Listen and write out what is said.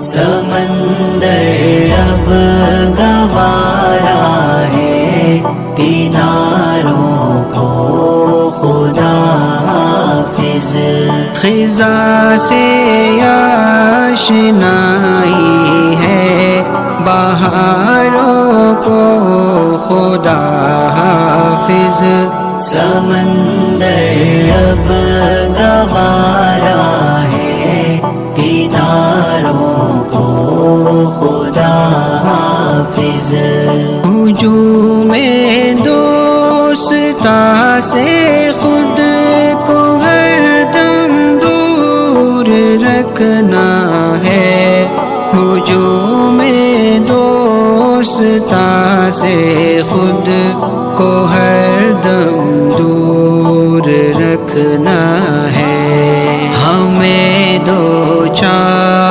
سمندر اب گوارا ہے کناروں کو خدا حافظ، خزاں سے آشنائی ہے بہاروں کو خدا حافظ، سمندر اب گوارا ہے کناروں کو خدا حافظ، ہجوم دوستاں سے خود کو ہر دم دور رکھنا ہے، ہجوم دوستاں سے خود کو ہر دم دور رکھنا ہے، ہمیں دو چار